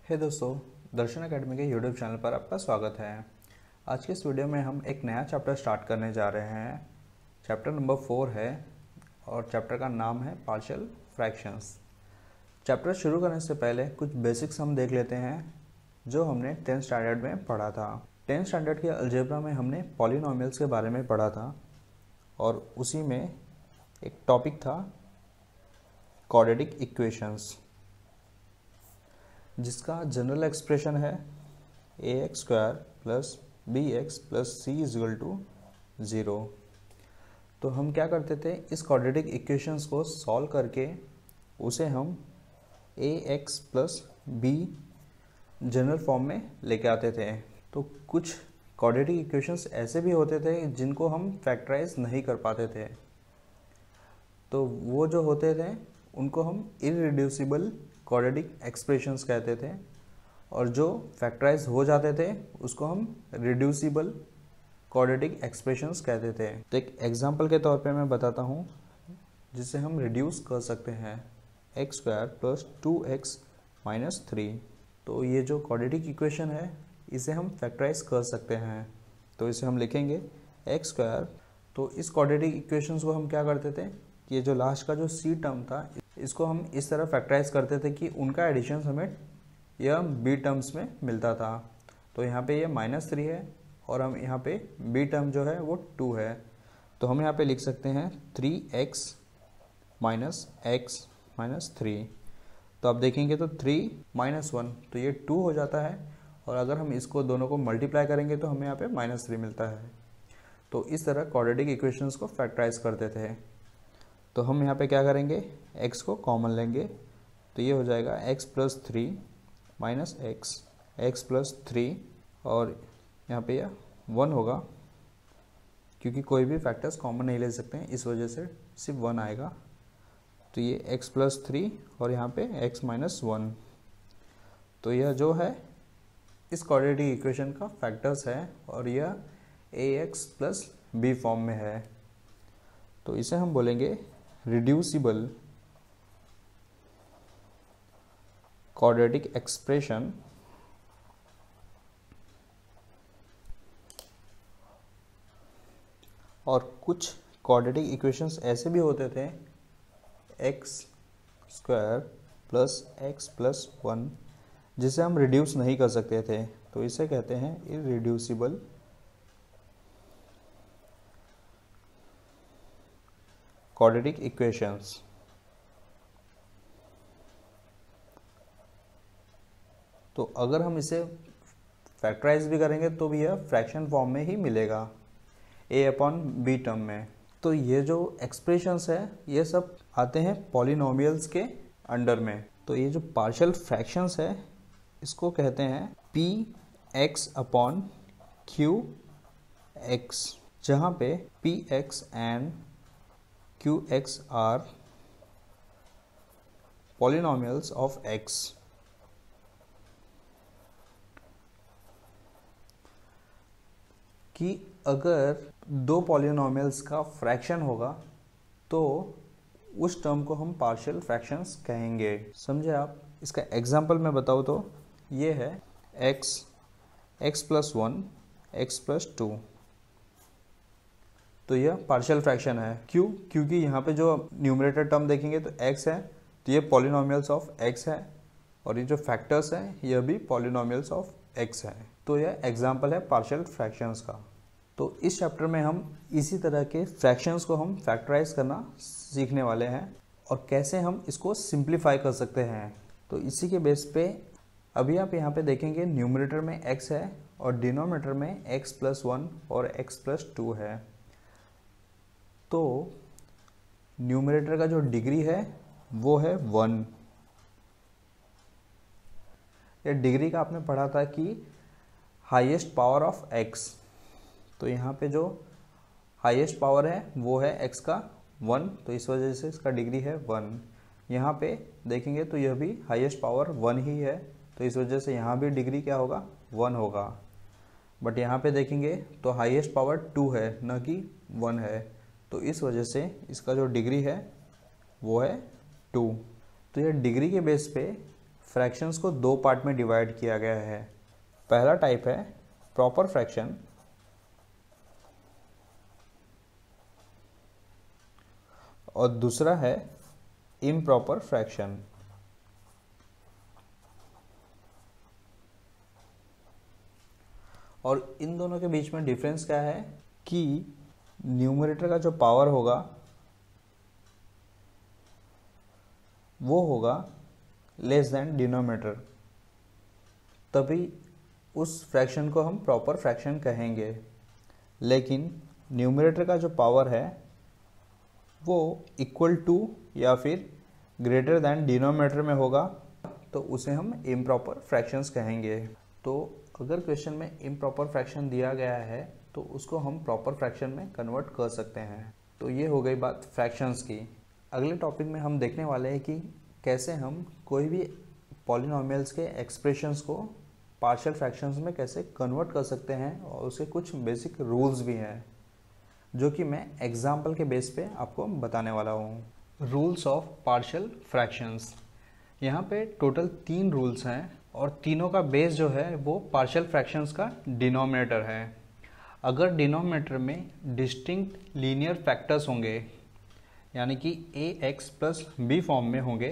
हे दोस्तों, दर्शन एकेडमी के YouTube channel पर आपका स्वागत है। आज के इस वीडियो में हम एक नया चैप्टर स्टार्ट करने जा रहे हैं। चैप्टर नंबर 4 है और चैप्टर का नाम है पार्शियल फ्रैक्शंस। चैप्टर शुरू करने से पहले कुछ बेसिक्स हम देख लेते हैं जो हमने 10th स्टैंडर्ड में पढ़ा था। 10th स्टैंडर्ड के अलजेब्रा में हमने पॉलिनोमियल्स के बारे में पढ़ा था और उसी में एक टॉपिक था क्वाड्रेटिक इक्वेशंस, जिसका जनरल एक्सप्रेशन है ax square plus bx plus c equal to 0। तो हम क्या करते थे, इस क्वाड्रेटिक इक्वेशंस को सॉल्व करके उसे हम ax plus b general form में लेके आते थे। तो कुछ क्वाड्रेटिक इक्वेशंस ऐसे भी होते थे जिनको हम फैक्टराइज नहीं कर पाते थे, तो वो जो होते थे उनको हम इररिड्यूसिबल क्वाड्रेटिक एक्सप्रेशंस कहते थे, और जो फैक्टराइज हो जाते थे उसको हम रिड्यूसिबल क्वाड्रेटिक एक्सप्रेशंस कहते थे। तो एक एग्जांपल के तौर पे मैं बताता हूँ जिसे हम रिड्यूस कर सकते हैं, x square plus 2x minus 3। तो ये जो क्वाड्रेटिक इक्वेशन है इसे हम फैक्टराइज कर सकते हैं, तो इसे हम लिखेंगे एक्स स्क्वायर। तो इस क्वाड्रेटिक इक्वेशंस को हम क्या करते थे, ये जो लास्ट का जो सी टर्म था इसको हम इस तरह फैक्टराइज करते थे कि उनका एडिशन हमें यह बी टर्म्स में मिलता था। तो यहाँ पे ये -3 है और हम यहाँ पे बी टर्म जो है वो 2 है, तो हम यहाँ पे लिख सकते हैं 3x माइनस x माइनस 3। तो आप देखेंगे तो 3 माइनस 1 तो ये 2 हो जाता है, और अगर हम इसको दोनों को मल्टीप्लाई करेंगे तो हमें यहाँ पे -3 मिलता है। तो इस तरह क्वाड्रेटिक इक्वेशंस को फैक्टराइज करते थे। तो हम यहाँ पे क्या करेंगे, x को कॉमन लेंगे, तो ये हो जाएगा x plus 3 minus x plus 3, और यहाँ पे यह 1 होगा क्योंकि कोई भी फैक्टर्स कॉमन नहीं ले सकते हैं, इस वजह से सिर्फ 1 आएगा। तो ये x प्लस 3 और यहाँ पे x माइनस 1। तो यह जो है इस क्वाड्रेटिक इक्वेशन का फैक्टर्स है और यह ax प्लस b फॉर्म में है। तो इसे हम बोलेंगे रिड्यूसिबल क्वाड्रेटिक एक्सप्रेशन और कुछ क्वाड्रेटिक इक्वेशंस ऐसे भी होते थे, x square plus x plus 1, जिसे हम रिड्यूस नहीं कर सकते थे, तो इसे कहते हैं इररिड्यूसिबल क्वाड्रेटिक इक्वेशंस। तो अगर हम इसे फैक्टराइज भी करेंगे तो भी यह फ्रैक्शन फॉर्म में ही मिलेगा a अपॉन बी टर्म में। तो ये जो एक्सप्रेशंस है ये सब आते हैं पॉलिनोमियल्स के अंडर में। तो ये जो पार्शियल फ्रैक्शंस है इसको कहते हैं P x upon Q x, जहाँ पे P x and Qx are polynomials of x। कि अगर दो पॉलिनोमियल्स का फ्रैक्शन होगा तो उस टर्म को हम पार्शियल फ्रैक्शंस कहेंगे। समझे आप? इसका एग्जांपल मैं बताऊँ तो ये है x प्लस 1 x प्लस 2। तो यह पार्शियल फ्रैक्शन है। क्यों? क्योंकि यहाँ पे जो न्यूमरेटर टर्म देखेंगे तो x है, तो ये पॉलिनोमियल्स ऑफ x है, और ये जो फैक्टर्स हैं यह भी पॉलिनोमियल्स ऑफ x है। तो यह एग्जांपल है पार्शियल फ्रैक्शंस का। तो इस चैप्टर में हम इसी तरह के फ्रैक्शंस को हम फैक्टराइज करना सीखने वाले हैं और कैसे हम इसको सिंप्लीफाई कर सकते हैं। तो इसी के बेस पे अभी आप यहाँ पे देखेंगे न्यूमरेटर में x है और डिनोमिनेटर में x प्लस 1 और x प्लस 2 है। तो न्यूमरेटर का जो डिग्री है वो है 1। ये डिग्री का आपने पढ़ा था कि हाईएस्ट पावर ऑफ x। तो यहाँ पे जो हाईएस्ट पावर है वो है x का 1, तो इस वजह से इसका डिग्री है 1। यहाँ पे देखेंगे तो यह भी हाईएस्ट पावर 1 ही है, तो इस वजह से यहाँ भी डिग्री क्या होगा, 1 होगा। बट यहाँ पे देखेंगे तो हाईएस्ट पावर 2 है, न कि 1 है, तो इस वजह से इसका जो डिग्री है वो है 2। तो यह डिग्री के बेस पे फ्रैक्शंस को दो पार्ट में डिवाइड किया गया है। पहला टाइप है प्रॉपर फ्रैक्शन और दूसरा है इम्प्रॉपर फ्रैक्शन। और इन दोनों के बीच में डिफरेंस क्या है कि न्यूमरेटर का जो पावर होगा वो होगा लेस देन डिनोमिनेटर, तभी उस फ्रैक्शन को हम प्रॉपर फ्रैक्शन कहेंगे। लेकिन न्यूमरेटर का जो पावर है वो इक्वल टू या फिर ग्रेटर देन डिनोमिनेटर में होगा, तो उसे हम इम्प्रॉपर फ्रैक्शंस कहेंगे। तो अगर क्वेश्चन में इम्प्रॉपर फ्रैक्शन दिया गया है तो उसको हम प्रॉपर फ्रैक्शन में कन्वर्ट कर सकते हैं। तो ये हो गई बात फ्रैक्शंस की। अगले टॉपिक में हम देखने वाले हैं कि कैसे हम कोई भी पॉलिनोमियल्स के एक्सप्रेशंस को पार्शियल फ्रैक्शंस में कैसे कन्वर्ट कर सकते हैं, और उसके कुछ बेसिक रूल्स भी हैं जो कि मैं एग्जाम्पल के बेस पे आपको बताने वाला हूँ। Rules of partial fractions. यहाँ पे टोटल 3 रूल्स हैं और तीनों का बेस जो है वो पार्शियल फ्रैक्शंस का डिनोमिनेटर है। अगर डिनोमिनेटर में डिस्टिंक्ट लीनियर फैक्टर्स होंगे, यानी कि ax प्लस b फॉर्म में होंगे,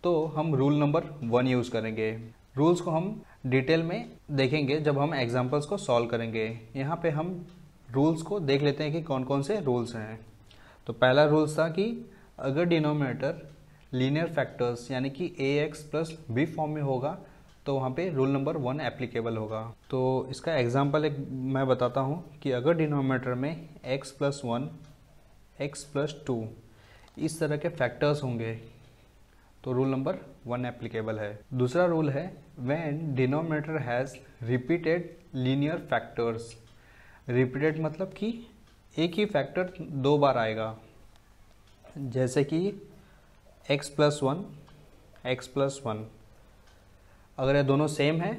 तो हम रूल नंबर 1 यूज़ करेंगे। रूल्स को हम डिटेल में देखेंगे जब हम एग्जांपल्स को सॉल्व करेंगे। यहाँ पे हम रूल्स को देख लेते हैं कि कौन कौन से रूल्स हैं। तो पहला रूल्स था कि अगर डिनोमिनेटर लीनियर फैक्टर्स यानी कि ax प्लस b फॉर्म में होगा तो वहाँ पे रूल नंबर 1 एप्लीकेबल होगा। तो इसका एग्जांपल एक मैं बताता हूँ कि अगर डिनोमिनेटर में x प्लस 1, x प्लस 2 इस तरह के फैक्टर्स होंगे तो रूल नंबर 1 एप्लीकेबल है। दूसरा रूल है when denominator has repeated linear factors. Repeated मतलब कि एक ही फैक्टर 2 बार आएगा, जैसे कि x प्लस 1, x प्लस 1। अगर ये दोनों सेम है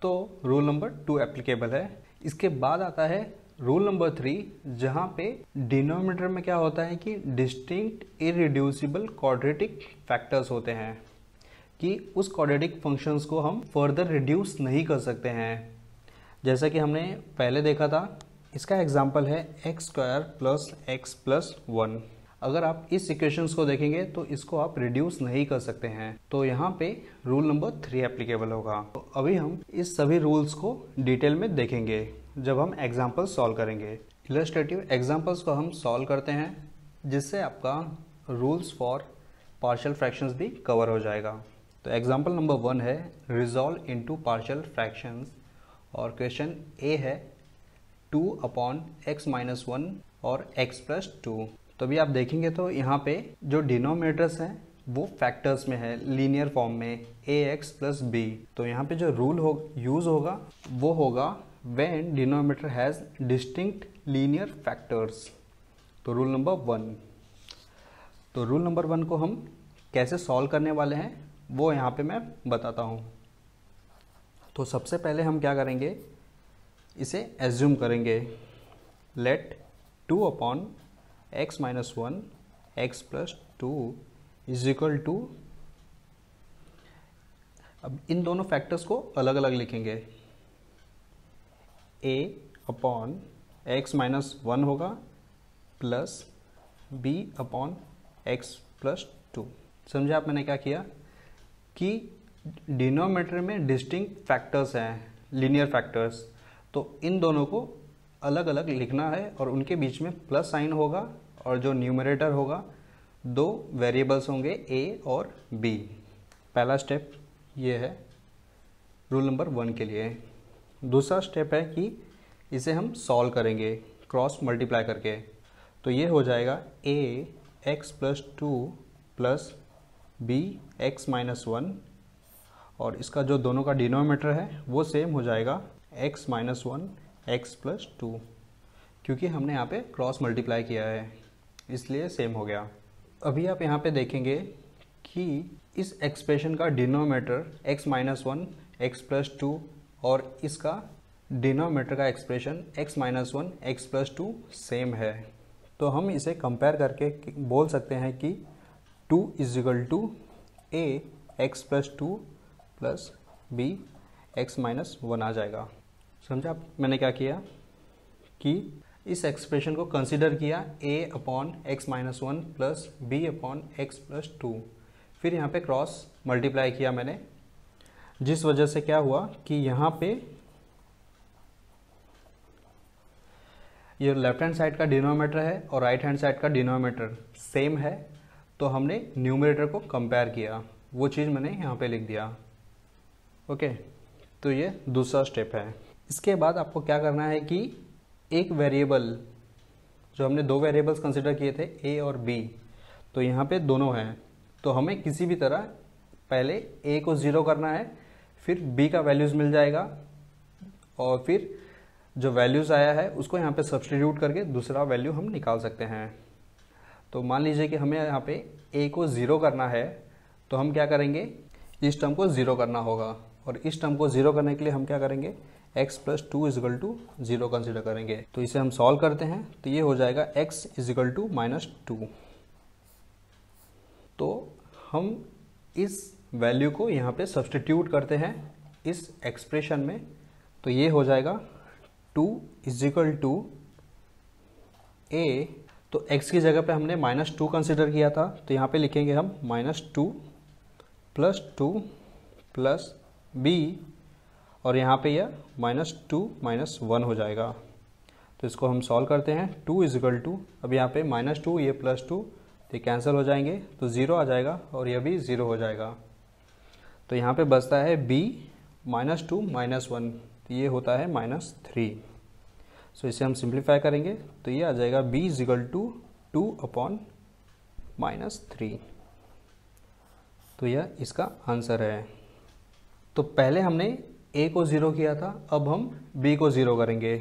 तो रूल नंबर 2 एप्लीकेबल है। इसके बाद आता है रूल नंबर 3, जहाँ पे डिनोमिनेटर में क्या होता है कि डिस्टिंक्ट इरिड्यूसिबल क्वाड्रेटिक फैक्टर्स होते हैं, कि उस क्वाड्रेटिक फंक्शंस को हम फर्दर रिड्यूस नहीं कर सकते हैं। जैसा कि हमने पहले देखा था, इसका एग्जांपल है x square plus x plus 1। अगर आप इस इक्वेशंस को देखेंगे तो इसको आप रिड्यूस नहीं कर सकते हैं, तो यहाँ पे रूल नंबर 3 एप्लीकेबल होगा। तो अभी हम इस सभी रूल्स को डिटेल में देखेंगे जब हम एग्जाम्पल सॉल्व करेंगे। इलस्ट्रेटिव एग्जाम्पल्स को हम सॉल्व करते हैं, जिससे आपका रूल्स फॉर पार्शियल फ्रैक्शंस भी कवर हो जाएगा। तो एग्जाम्पल नंबर 1 है रिजॉल्व इनटू पार्शियल फ्रैक्शंस, और क्वेश्चन ए है 2/x-1 और x प्लस 2। तो अभी आप देखेंगे तो यहाँ पे जो डिनोमिनेटर्स हैं वो फैक्टर्स में है, लीनियर फॉर्म में ax प्लस b। तो यहाँ पे जो रूल यूज़ होगा वो होगा when denominator has distinct linear factors. तो रूल नंबर 1। तो रूल नंबर 1 को हम कैसे सॉल्व करने वाले हैं वो यहाँ पे मैं बताता हूँ। तो सबसे पहले हम क्या करेंगे, इसे एज्यूम करेंगे, let 2/x-1 x plus 2 is equal to, अब इन दोनों फैक्टर्स को अलग अलग लिखेंगे। a/x-1 होगा प्लस b/x प्लस 2। समझे आप मैंने क्या किया कि डिनोमिनेटर में डिस्टिंक्ट फैक्टर्स हैं, लीनियर फैक्टर्स, तो इन दोनों को अलग अलग लिखना है और उनके बीच में प्लस साइन होगा, और जो न्यूमरेटर होगा 2 वेरिएबल्स होंगे a और b। पहला स्टेप ये है रूल नंबर 1 के लिए। दूसरा स्टेप है कि इसे हम सॉल्व करेंगे क्रॉस मल्टीप्लाई करके। तो ये हो जाएगा ax प्लस 2 प्लस bx-1, और इसका जो दोनों का डिनोमिनेटर है वो सेम हो जाएगा x-1 x प्लस 2, क्योंकि हमने यहाँ पे क्रॉस मल्टीप्लाई किया है इसलिए सेम हो गया। अभी आप यहाँ पे देखेंगे कि इस एक्सप्रेशन का डिनोमिनेटर x-1 x प्लस 2 और इसका डिनोमिनेटर का expression x-1 x plus 2 same है। तो हम इसे कंपेयर करके बोल सकते हैं कि 2 is equal to a x plus 2 plus B X minus 1 आ जाएगा। समझा आप? मैंने क्या किया कि इस एक्सप्रेशन को कंसिडर किया a upon x minus 1 plus B upon x plus 2, फिर यहाँ पे क्रॉस मल्टीप्लाई किया मैंने, जिस वजह से क्या हुआ कि यहाँ पे ये लेफ्ट हैंड साइड का डिनोमिनेटर है और राइट हैंड साइड का डिनोमिनेटर सेम है, तो हमने न्यूमरेटर को कंपेयर किया, वो चीज़ मैंने यहाँ पे लिख दिया। ओके, तो ये दूसरा स्टेप है। इसके बाद आपको क्या करना है कि एक वेरिएबल, जो हमने दो वेरिएबल्स कंसिडर किए थे a और b, तो यहाँ पे दोनों हैं, तो हमें किसी भी तरह पहले a को 0 करना है, फिर b का वैल्यूज़ मिल जाएगा और फिर जो वैल्यूज़ आया है उसको यहाँ पे सब्सटीट्यूट करके दूसरा वैल्यू हम निकाल सकते हैं। तो मान लीजिए कि हमें यहाँ पे a को 0 करना है, तो हम क्या करेंगे, इस टर्म को 0 करना होगा, और इस टर्म को 0 करने के लिए हम क्या करेंगे, x plus 2 is equal to 0 consider करेंगे। तो इसे हम सॉल्व करते हैं, तो ये हो जाएगा x इजिकल टू माइनस 2। तो हम इस वैल्यू को यहाँ पे सब्सटीट्यूट करते हैं इस एक्सप्रेशन में, तो ये हो जाएगा 2 इजिकल टू a, तो x की जगह पे हमने माइनस 2 कंसिडर किया था, तो यहाँ पे लिखेंगे हम माइनस 2 प्लस b, और यहाँ पे यह माइनस 2 माइनस 1 हो जाएगा। तो इसको हम सॉल्व करते हैं, 2 इजिकल टू, अब यहाँ पे माइनस 2 ये प्लस 2, तो कैंसिल हो जाएंगे, तो 0 आ जाएगा और यह भी 0 हो जाएगा। तो यहाँ पे बचता है b माइनस 2 माइनस 1, तो ये होता है माइनस 3। सो इसे हम सिंप्लीफाई करेंगे, तो ये आ जाएगा b is equal to 2 upon minus 3। तो यह इसका आंसर है। तो पहले हमने a को 0 किया था, अब हम b को 0 करेंगे,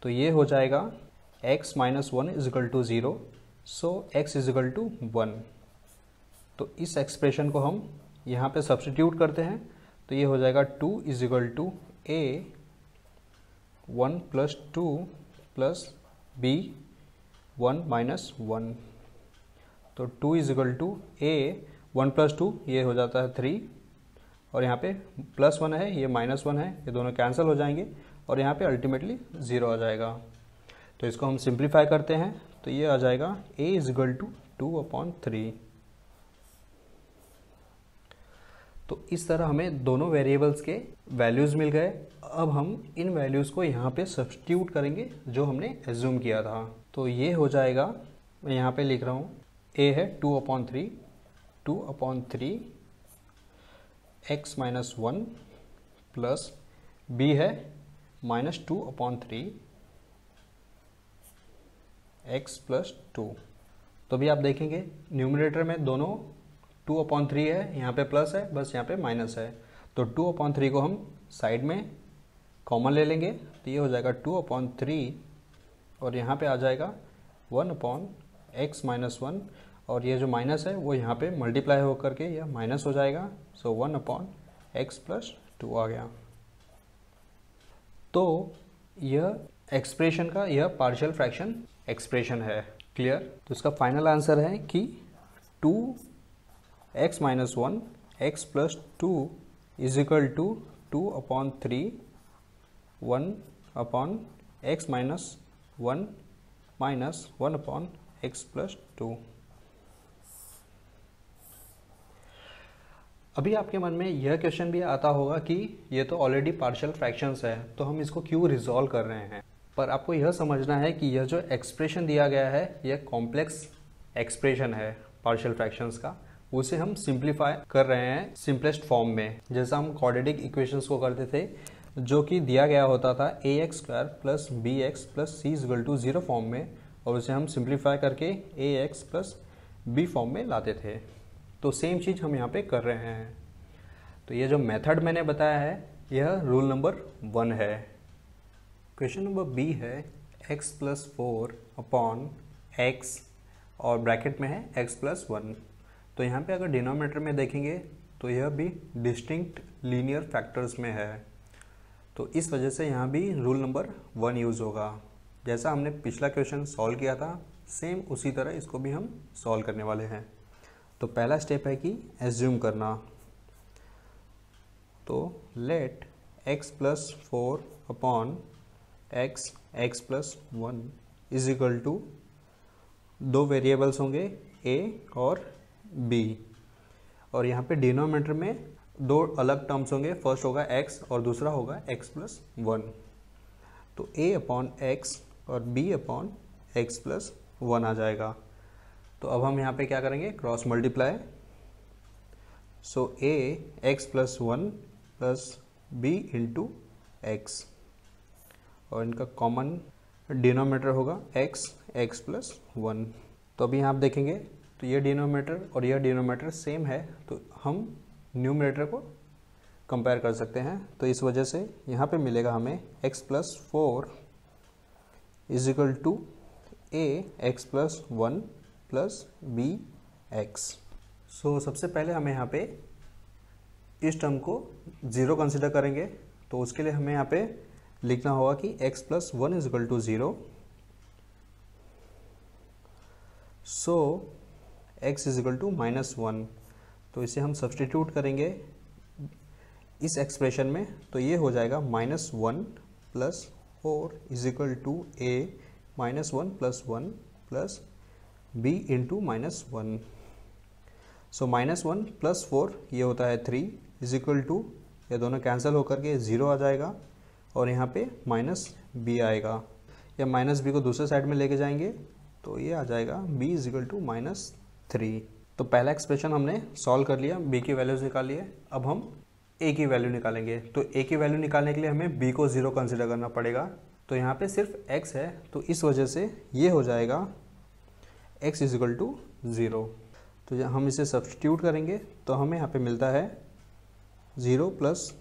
तो ये हो जाएगा x minus 1 is equal to 0, so x is equal to 1। तो इस एक्सप्रेशन को हम यहाँ पे सब्सटीट्यूट करते हैं, तो ये हो जाएगा 2 is equal to a 1 plus 2 plus b 1 minus 1। तो 2 इजिकल टू a 1 प्लस 2 ये हो जाता है 3, और यहाँ पे प्लस 1 है, ये माइनस 1 है, ये दोनों कैंसिल हो जाएंगे और यहाँ पे अल्टीमेटली 0 आ जाएगा। तो इसको हम सिंप्लीफाई करते हैं, तो ये आ जाएगा a इजिकल टू 2 अपॉन 3। तो इस तरह हमें दोनों वेरिएबल्स के वैल्यूज़ मिल गए। अब हम इन वैल्यूज़ को यहाँ पे सब्स्टिट्यूट करेंगे जो हमने एज्यूम किया था। तो ये हो जाएगा, मैं यहाँ पे लिख रहा हूँ, a है 2 upon 3 x minus 1 plus b है माइनस 2 अपॉन 3 x प्लस 2। तो भी आप देखेंगे न्यूमरेटर में दोनों 2 अपॉन 3 है, यहाँ पे प्लस है, बस यहाँ पे माइनस है। तो 2 अपॉन 3 को हम साइड में कॉमन ले लेंगे, तो ये हो जाएगा 2 अपॉन 3, और यहाँ पे आ जाएगा 1 अपॉन x माइनस 1, और ये जो माइनस है वो यहाँ पे मल्टीप्लाई होकर के यह माइनस हो जाएगा, सो 1 अपॉन एक्स प्लस 2 आ गया। तो यह एक्सप्रेशन का यह पार्शियल फ्रैक्शन एक्सप्रेशन है। क्लियर? तो इसका फाइनल आंसर है कि 2x minus 1 x plus 2 is equal to 2 upon 3 1 upon x minus 1 minus 1 upon x plus 2। अभी आपके मन में यह क्वेश्चन भी आता होगा कि ये तो ऑलरेडी पार्शियल फ्रैक्शंस है, तो हम इसको क्यों रिजॉल्व कर रहे हैं। पर आपको यह समझना है कि यह जो एक्सप्रेशन दिया गया है यह कॉम्प्लेक्स एक्सप्रेशन है पार्शियल फ्रैक्शंस का, उसे हम सिंप्लीफाई कर रहे हैं सिंपलेस्ट फॉर्म में, जैसा हम क्वाड्रेटिक इक्वेशंस को करते थे, जो कि दिया गया होता था ax square plus B x plus c equal to 0 form में, और उसे हम सिंप्लीफाई करके ax प्लस बी फॉर्म में लाते थे। तो सेम चीज़ हम यहाँ पे कर रहे हैं। तो ये जो मेथड मैंने बताया है यह रूल नंबर 1 है। क्वेश्चन नंबर बी है x प्लस 4 अपॉन एक्स और ब्रैकेट में है x प्लस 1। तो यहाँ पे अगर डिनोमिनेटर में देखेंगे तो यह भी डिस्टिंक्ट लीनियर फैक्टर्स में है, तो इस वजह से यहाँ भी रूल नंबर 1 यूज़ होगा। जैसा हमने पिछला क्वेश्चन सॉल्व किया था सेम उसी तरह इसको भी हम सॉल्व करने वाले हैं। तो पहला स्टेप है कि एज्यूम करना। तो let x plus 4 upon x plus 1 is equal to, दो वेरिएबल्स होंगे a और b, और यहाँ पे डिनोमिनेटर में दो अलग टर्म्स होंगे, फर्स्ट होगा x और दूसरा होगा x प्लस 1। तो a अपॉन x और b अपॉन x प्लस 1 आ जाएगा। तो अब हम यहाँ पे क्या करेंगे, cross multiply. So a x plus 1 plus b into x, और इनका कॉमन डिनोमिनेटर होगा x प्लस 1। तो अभी यहाँ आप देखेंगे तो ये डिनोमिनेटर और यह डिनोमिनेटर सेम है, तो हम न्यूमरेटर को कंपेयर कर सकते हैं। तो इस वजह से यहाँ पे मिलेगा हमें x plus 4 is equal to a x plus 1 plus b x। So सबसे पहले हमें यहाँ पे इस टर्म को 0 कंसिडर करेंगे, तो उसके लिए हमें यहाँ पे लिखना होगा कि x plus 1 is equal to 0। So x is equal to minus 1, तो इसे हम सब्सटीट्यूट करेंगे इस एक्सप्रेशन में, तो ये हो जाएगा minus 1 plus 4 is equal to a minus 1 plus 1 plus b into minus 1। So minus 1 plus 4 ये होता है 3 इज इक्वल टू, ये दोनों कैंसिल होकर के 0 आ जाएगा, और यहाँ पे माइनस b आएगा, या माइनस b को दूसरे साइड में लेके जाएंगे तो ये आ जाएगा b is equal to minus 3। तो पहला एक्सप्रेशन हमने सॉल्व कर लिया, b की वैल्यूज निकाल लिए। अब हम a की वैल्यू निकालेंगे, तो a की वैल्यू निकालने के लिए हमें b को 0 कंसिडर करना पड़ेगा। तो यहाँ पे सिर्फ x है, तो इस वजह से ये हो जाएगा x इज इक्वल टू 0। तो जब हम इसे सब्सटीट्यूट करेंगे तो हमें यहाँ पे मिलता है 0 plus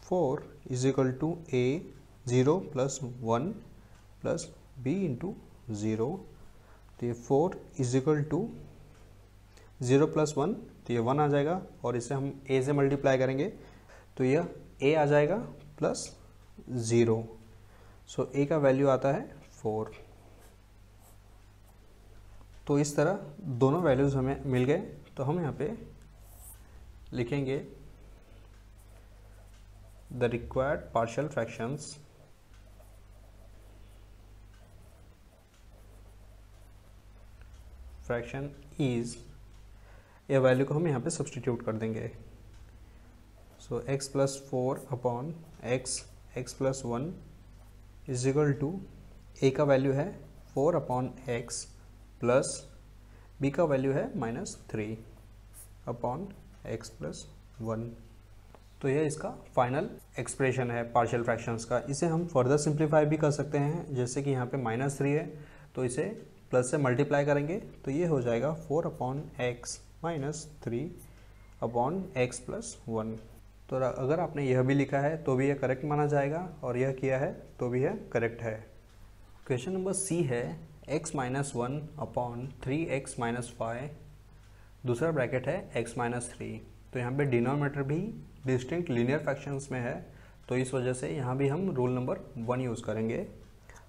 4 is equal to a 0 plus 1 plus b into 0। तो ये 4 इज इक्वल टू 0 प्लस 1, तो ये 1 आ जाएगा, और इसे हम a से मल्टीप्लाई करेंगे तो यह a आ जाएगा प्लस 0। सो a का वैल्यू आता है 4। तो इस तरह दोनों वैल्यूज़ हमें मिल गए, तो हम यहाँ पे लिखेंगे the required partial fractions fraction is, यह वैल्यू को हम यहाँ पे सब्सटीट्यूट कर देंगे। So x plus 4 upon x plus 1 is equal to, a का वैल्यू है 4 अपॉन x प्लस b का वैल्यू है माइनस 3 अपॉन x प्लस 1। तो यह इसका फाइनल एक्सप्रेशन है पार्शियल फ्रैक्शंस का। इसे हम फर्दर सिंप्लीफाई भी कर सकते हैं, जैसे कि यहाँ पे माइनस 3 है तो इसे प्लस से मल्टीप्लाई करेंगे तो ये हो जाएगा 4 upon x minus 3 upon x plus 1। तो अगर आपने यह भी लिखा है तो भी यह करेक्ट माना जाएगा, और यह किया है तो भी यह करेक्ट है। क्वेश्चन नंबर सी है x minus 1 upon 3x minus 5, दूसरा ब्रैकेट है x माइनस 3। तो यहाँ पे डिनोमिनेटर भी डिस्टिंक्ट लीनियर फ्रैक्शंस में है, तो इस वजह से यहाँ भी हम रूल नंबर 1 यूज़ करेंगे।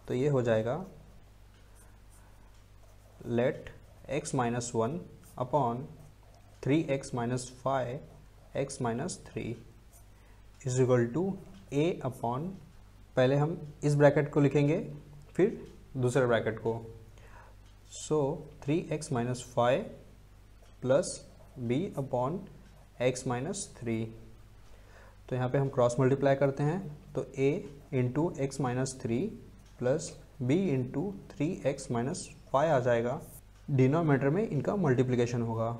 तो ये हो जाएगा let x minus 1 upon 3x minus 5 x minus 3 is equal to a upon, पहले हम इस ब्रैकेट को लिखेंगे फिर दूसरे ब्रैकेट को। सो 3x minus 5 plus b upon x minus 3। तो यहाँ पे हम क्रॉस मल्टीप्लाई करते हैं, तो a into x minus 3 plus b into 3x minus 5 आ जाएगा। डिनोमिनेटर में इनका मल्टीप्लिकेशन होगा,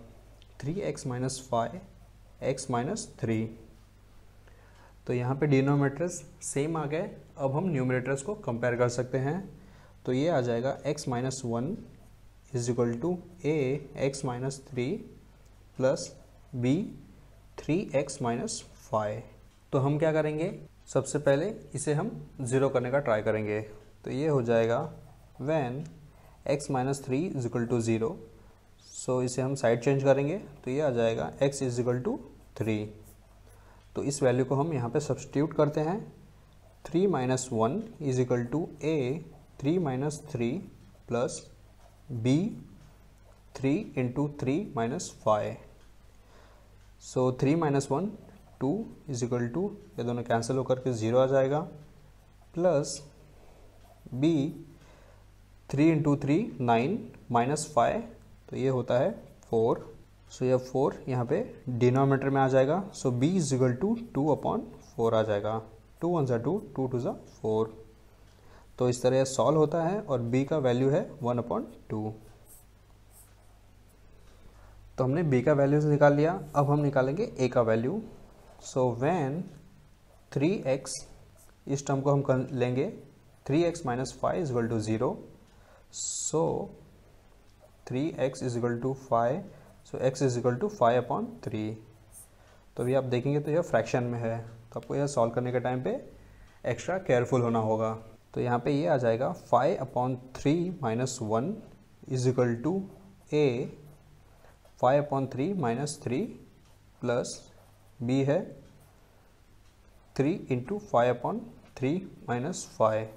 3x माइनस 5 x माइनस 3। तो यहाँ पे डिनोमिनेटर्स सेम आ गए। अब हम न्यूमरेटर्स को कंपेयर कर सकते हैं, तो ये आ जाएगा x minus 1 is equal to a x minus 3 plus b 3x minus 5। तो हम क्या करेंगे, सबसे पहले इसे हम 0 करने का ट्राई करेंगे। तो ये हो जाएगा when x minus 3 is equal to 0। So इसे हम साइड चेंज करेंगे, तो ये आ जाएगा x इज इक्वल टू 3। तो इस वैल्यू को हम यहाँ पे सब्सटीट्यूट करते हैं। 3 minus 1 is equal to a 3 minus 3 plus b 3 into 3 minus 5। So 3 minus 1 2 is equal to, ये दोनों कैंसिल होकर के 0 आ जाएगा, प्लस b 3 इंटू 3 9 माइनस 5, तो ये होता है 4। सो यह 4 यहाँ पे डिनोमिनेटर में आ जाएगा। सो b इज इक्वल टू 2/4 आ जाएगा। 2 1 ज़ा 2, 2 2 ज़ा 4। तो इस तरह सॉल्व होता है और b का वैल्यू है 1/2। तो हमने b का वैल्यू निकाल लिया। अब हम निकालेंगे a का वैल्यू। सो व्हेन 3x, इस टर्म को हम लेंगे 3x minus 5 is equal to 0। So 3x is equal to 5, so x is equal to 5/3। तो अभी आप देखेंगे तो यह फ्रैक्शन में है, तो आपको यह सॉल्व करने के टाइम पे एक्स्ट्रा केयरफुल होना होगा। तो यहाँ पे ये आ जाएगा 5/3 minus 1 is equal to a 5/3 minus 3 plus b है 3 इंटू 5/3 माइनस 5।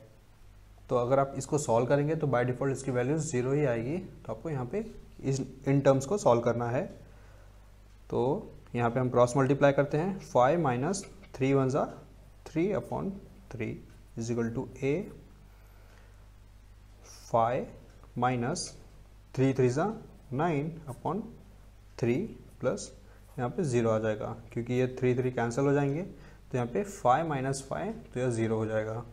तो अगर आप इसको सॉल्व करेंगे तो बाय डिफ़ॉल्ट इसकी वैल्यू 0 ही आएगी। तो आपको यहाँ पे इन टर्म्स को सॉल्व करना है। तो यहाँ पे हम क्रॉस मल्टीप्लाई करते हैं। 5 माइनस 3 1 ज़ा 3/3 is equal to a 5 minus 3 3 ज़ा 9/3 प्लस यहाँ पे 0 आ जाएगा, क्योंकि ये 3 3 कैंसिल हो जाएंगे। तो यहाँ पे 5 माइनस 5, तो यह 0 हो जाएगा।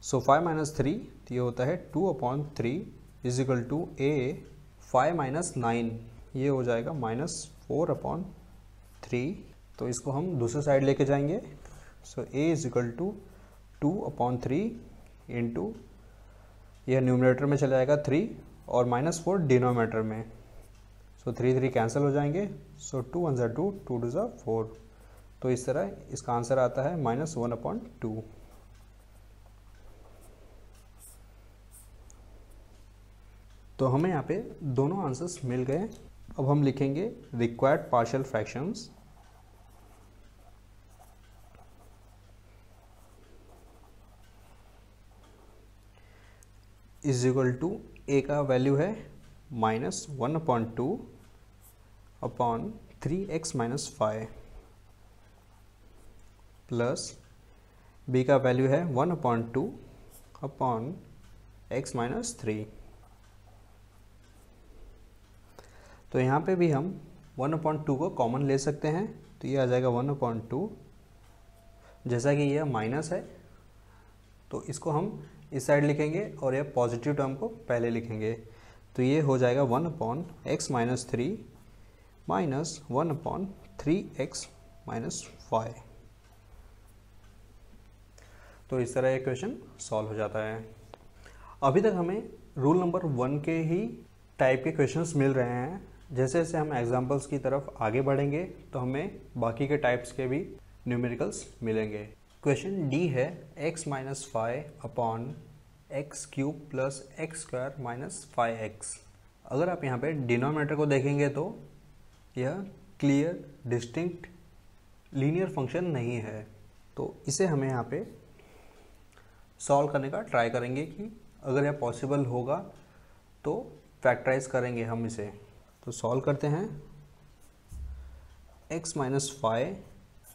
सो 5 माइनस 3, तो ये होता है 2/3 is equal to a 5 minus 9, ये हो जाएगा -4/3। तो इसको हम दूसरे साइड लेके जाएंगे। So a is equal to 2/3 into, यह न्यूमरेटर में चला जाएगा 3 और -4 डिनोमिनेटर में। सो 3 3 कैंसिल हो जाएंगे। सो 2 1 ज़ा 2, 2 2 ज़ा 4। तो इस तरह इसका आंसर आता है -1/2। तो हमें यहाँ पे दोनों आंसर्स मिल गए। अब हम लिखेंगे required partial fractions. Is equal to a का वैल्यू है -1/2 upon 3x minus 5 plus b का वैल्यू है 1/2 अपॉन x माइनस 3। तो यहाँ पे भी हम 1/2 को कॉमन ले सकते हैं, तो ये आ जाएगा 1/2। जैसा कि यह माइनस है तो इसको हम इस साइड लिखेंगे और यह पॉजिटिव टर्म को पहले लिखेंगे। तो ये हो जाएगा 1/x minus 3 minus 1/3x minus 5। तो इस तरह ये क्वेश्चन सॉल्व हो जाता है। अभी तक हमें रूल नंबर 1 के ही टाइप के क्वेश्चंस मिल रहे हैं। जैसे जैसे हम एग्जाम्पल्स की तरफ आगे बढ़ेंगे तो हमें बाकी के टाइप्स के भी न्यूमेरिकल्स मिलेंगे। क्वेश्चन डी है x minus 5 upon x cube plus x square minus 5x। अगर आप यहाँ पे डिनोमिनेटर को देखेंगे तो यह क्लियर डिस्टिंक्ट लीनियर फंक्शन नहीं है। तो इसे हमें यहाँ पे सॉल्व करने का ट्राई करेंगे कि अगर यह पॉसिबल होगा तो फैक्टराइज करेंगे हम इसे। तो सॉल्व करते हैं। x minus 5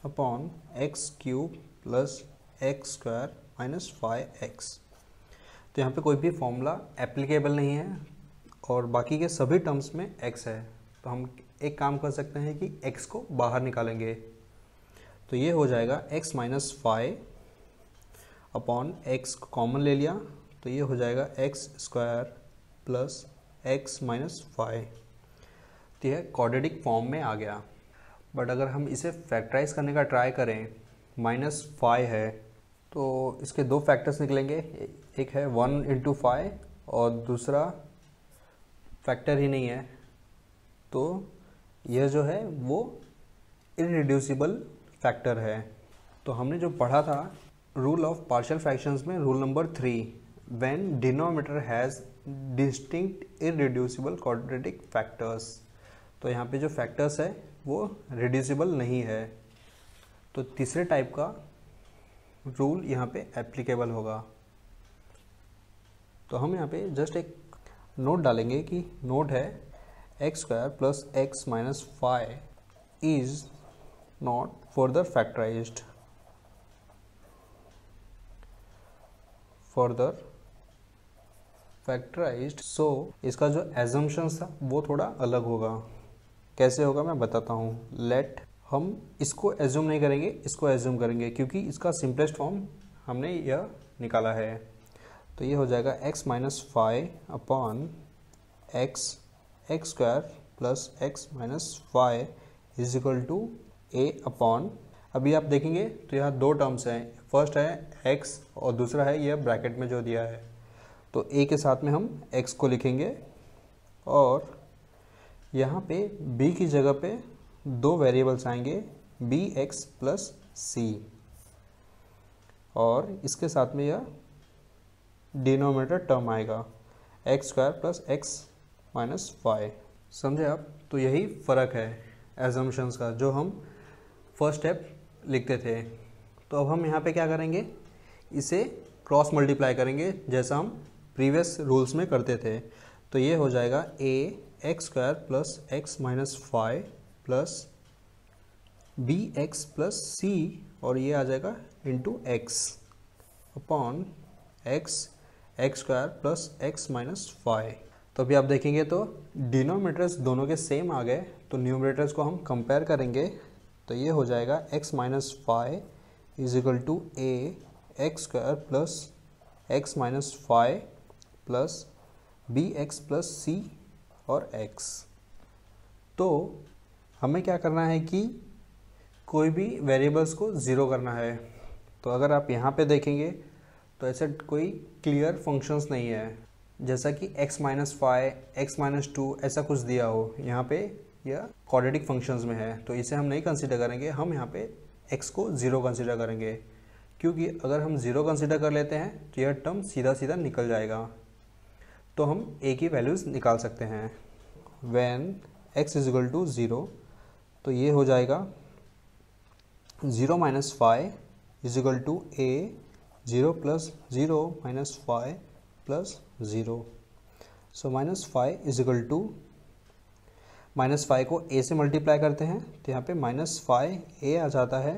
upon x cube plus x square minus 5x। तो यहाँ पे कोई भी फॉर्मूला एप्लीकेबल नहीं है और बाकी के सभी टर्म्स में x है। तो हम एक काम कर सकते हैं कि x को बाहर निकालेंगे। तो ये हो जाएगा x माइनस 5 अपॉन एक्स को कॉमन ले लिया, तो ये हो जाएगा x square plus x minus 5। तो यह क्वाड्रेटिक फॉर्म में आ गया। बट अगर हम इसे फैक्टराइज करने का ट्राई करें, -5 है तो इसके दो फैक्टर्स निकलेंगे। एक है 1 इंटू 5 और दूसरा फैक्टर ही नहीं है, तो यह जो है वो इररिड्यूसिबल फैक्टर है। तो हमने जो पढ़ा था रूल ऑफ पार्शियल फ्रैक्शंस में rule number 3, when denominator has distinct irreducible quadratic factors. तो यहाँ पे जो फैक्टर्स है वो रिड्यूसिबल नहीं है, तो तीसरे टाइप का रूल यहाँ पे एप्लीकेबल होगा। तो हम यहाँ पे जस्ट एक नोट डालेंगे कि नोट है x square plus x minus 5 is not further factorized. सो इसका जो एजम्पशंस था वो थोड़ा अलग होगा। कैसे होगा मैं बताता हूँ। लेट, हम इसको एज्यूम नहीं करेंगे, इसको एज्यूम करेंगे क्योंकि इसका सिंपलेस्ट फॉर्म हमने यह निकाला है। तो ये हो जाएगा x minus five upon x square plus x minus five is equal to a upon, अभी आप देखेंगे तो यहाँ दो टर्म्स हैं, फर्स्ट है x और दूसरा है यह ब्रैकेट में जो दिया है। तो a के साथ में हम x को लिखेंगे और यहाँ पे b की जगह पे दो वेरिएबल्स आएंगे bx प्लस c और इसके साथ में यह डिनोमिनेटर टर्म आएगा x square plus x minus five. समझे आप? तो यही फ़र्क है एजम्पशंस का जो हम फर्स्ट स्टेप लिखते थे। तो अब हम यहाँ पे क्या करेंगे, इसे क्रॉस मल्टीप्लाई करेंगे जैसा हम प्रीवियस रूल्स में करते थे। तो ये हो जाएगा a x square plus x minus five plus B x plus c और ये आ जाएगा into x upon x square plus x minus five. तो अभी आप देखेंगे तो डिनोमिनेटर्स दोनों के सेम आ गए, तो न्यूमरेटर्स को हम कंपेयर करेंगे। तो ये हो जाएगा x minus five is equal to a x square plus x minus five plus B x plus c और x। तो हमें क्या करना है कि कोई भी वेरिएबल्स को ज़ीरो करना है। तो अगर आप यहाँ पे देखेंगे तो ऐसे कोई क्लियर फंक्शंस नहीं है, जैसा कि x minus five x minus two ऐसा कुछ दिया हो। यहाँ पे यह क्वाड्रेटिक फंक्शंस में है तो इसे हम नहीं कंसीडर करेंगे, हम यहाँ पे x को ज़ीरो कंसीडर करेंगे क्योंकि अगर हम ज़ीरो कंसीडर कर लेते हैं तो यह टर्म सीधा सीधा निकल जाएगा। तो हम a की वैल्यूज़ निकाल सकते हैं। When x is equal to zero, तो ये हो जाएगा zero minus five is equal to a zero plus zero minus five plus zero. So minus five is equal to, minus five को a से मल्टीप्लाई करते हैं तो यहाँ पे माइनस फाइव a आ जाता है।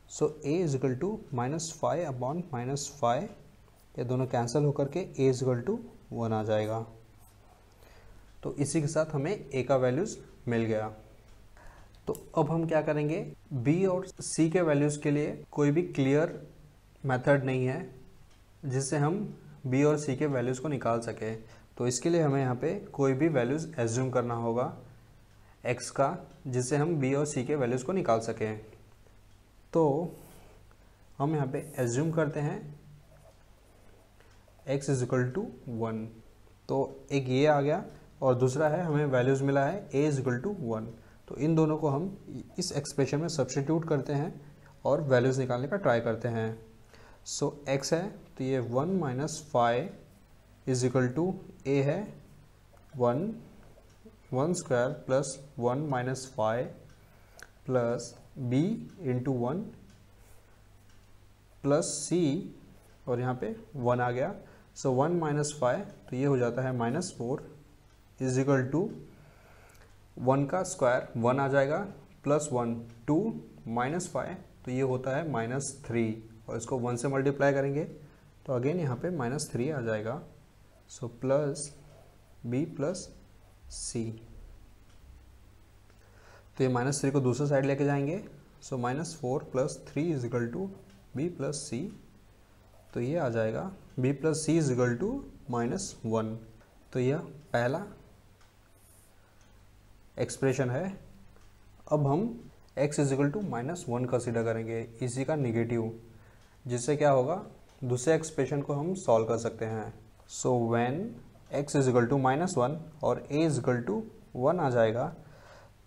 So a is equal to minus five upon minus five, ये दोनों कैंसिल होकर के a is equal to one आ जाएगा। तो इसी के साथ हमें a का वैल्यूज़ मिल गया। तो अब हम क्या करेंगे, b और c के वैल्यूज़ के लिए कोई भी क्लियर मेथड नहीं है जिससे हम b और c के वैल्यूज़ को निकाल सके। तो इसके लिए हमें यहाँ पे कोई भी वैल्यूज़ एज्यूम करना होगा x का, जिससे हम b और c के वैल्यूज़ को निकाल सकें। तो हम यहाँ पे एज्यूम करते हैं x is equal to one. तो एक ये आ गया और दूसरा है हमें वैल्यूज़ मिला है a is equal to one. तो इन दोनों को हम इस एक्सप्रेशन में सब्स्टिट्यूट करते हैं और वैल्यूज़ निकालने का ट्राई करते हैं। सो x है तो ये one minus five is equal to a है one square plus one minus five plus b into one plus c और यहाँ पे वन आ गया। सो वन माइनस फाइव तो ये हो जाता है minus four is equal to one का स्क्वायर वन आ जाएगा plus one to minus five तो ये होता है माइनस थ्री और इसको वन से मल्टीप्लाई करेंगे तो अगेन यहाँ पे माइनस थ्री आ जाएगा। So plus b plus c, तो ये माइनस थ्री को दूसरे साइड लेके जाएंगे। So minus four plus three is equal to b plus c, तो ये आ जाएगा b plus c is equal to minus one. तो यह पहला एक्सप्रेशन है। अब हम x is equal to minus one consider करेंगे, इसी का निगेटिव, जिससे क्या होगा दूसरे एक्सप्रेशन को हम सॉल्व कर सकते हैं। So when x is equal to minus one और a is equal to one आ जाएगा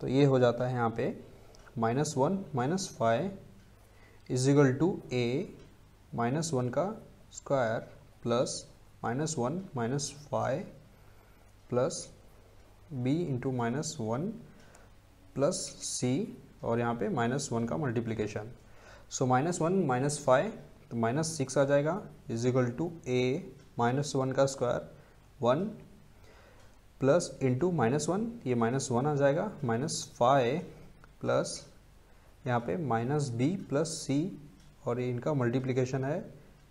तो ये हो जाता है यहाँ पे minus one minus five is equal to a minus one का square plus minus one minus five plus b into minus one plus c और यहाँ पे माइनस वन का multiplication. So minus one minus five तो minus six आ जाएगा is equal to a minus one का square one plus into minus one, ये minus one आ जाएगा माइनस फाइव प्लस यहाँ पे माइनस बी प्लस सी और ये इनका मल्टीप्लिकेशन है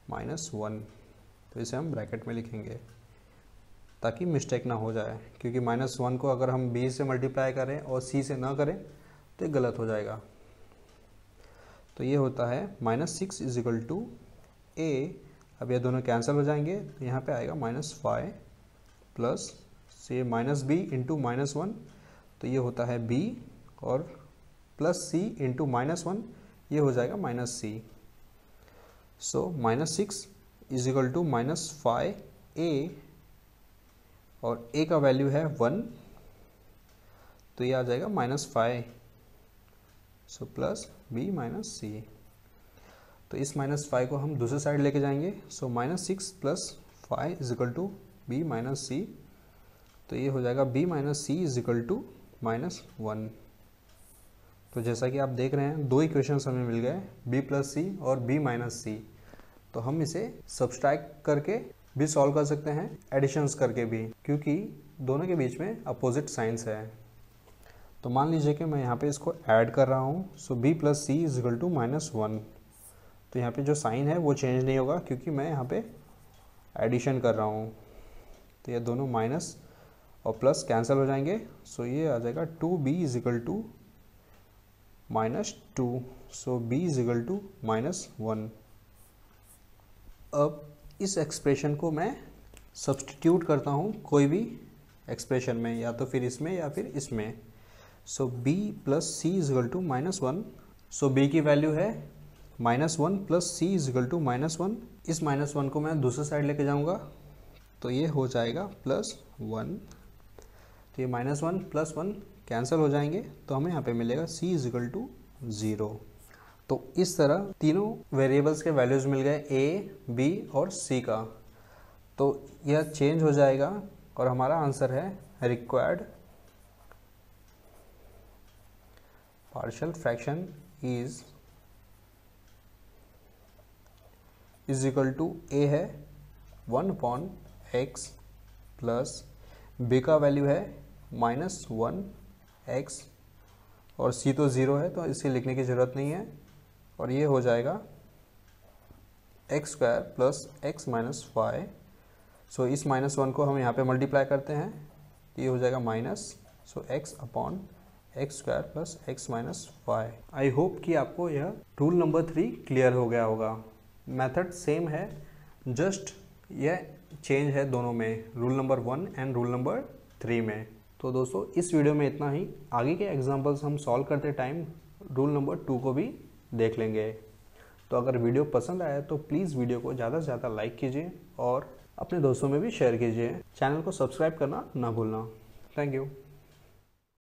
-1, तो इसे हम ब्रैकेट में लिखेंगे ताकि मिस्टेक ना हो जाए, क्योंकि -1 को अगर हम b से मल्टीप्लाई करें और c से ना करें तो ये गलत हो जाएगा। तो ये होता है -6 इज इक्वल टू a, अब ये दोनों कैंसिल हो जाएंगे तो यहाँ पे आएगा -5 प्लस से -b इंटू -1, तो ये होता है b और प्लस c इंटू -1, ये हो जाएगा -c। So -6 is equal to -5a और a का वैल्यू है 1, तो ये आ जाएगा -5, so plus b minus c। तो इस -5 को हम दूसरे साइड लेके जाएंगे, so -6 plus 5 is equal to b minus c, तो ये हो जाएगा b minus c is equal to -1। तो जैसा कि आप देख रहे हैं दो इक्वेशंस हमें मिल गए, b प्लस सी और b माइनस सी। तो हम इसे सब्सट्रैक्ट करके भी सॉल्व कर सकते हैं, एडिशंस करके भी, क्योंकि दोनों के बीच में अपोजिट साइंस है। तो मान लीजिए कि मैं यहाँ पे इसको ऐड कर रहा हूँ, so b plus c is equal to -1। तो यहाँ पे जो साइन है वो चेंज नहीं होगा क्योंकि मैं यहाँ पे एडिशन कर रहा हूँ। तो ये दोनों माइनस और प्लस कैंसिल हो जाएंगे, सो ये आ जाएगा 2b is equal to -2, so b is equal to -1। अब इस एक्सप्रेशन को मैं सब्सटीट्यूट करता हूँ कोई भी एक्सप्रेशन में, या तो फिर इसमें या फिर इसमें। So b plus c is equal to -1, so b की वैल्यू है -1 plus c is equal to -1। इस -1 को मैं दूसरे साइड लेके जाऊँगा तो ये हो जाएगा +1। तो ये -1 प्लस 1 कैंसिल हो जाएंगे, तो हमें यहाँ पे मिलेगा c इज इक्वल टू 0। तो इस तरह तीनों वेरिएबल्स के वैल्यूज़ मिल गए a, b और c का। तो यह चेंज हो जाएगा और हमारा आंसर है required partial fraction is equal to a है 1/x प्लस b का वैल्यू है -1x और c तो 0 है तो इसे लिखने की ज़रूरत नहीं है, और ये हो जाएगा x² प्लस x माइनस 5। सो इस -1 को हम यहाँ पे मल्टीप्लाई करते हैं, ये हो जाएगा minus, so x upon x² plus x minus 5। I hope कि आपको यह रूल नंबर 3 क्लियर हो गया होगा। मेथड सेम है, जस्ट यह चेंज है दोनों में, rule number 1 and rule number 3 में। तो दोस्तों इस वीडियो में इतना ही। आगे के एग्जांपल्स हम सॉल्व करते टाइम रूल नंबर 2 को भी देख लेंगे। तो अगर वीडियो पसंद आया तो प्लीज़ वीडियो को ज़्यादा से ज़्यादा लाइक कीजिए और अपने दोस्तों में भी शेयर कीजिए। चैनल को सब्सक्राइब करना ना भूलना। Thank you.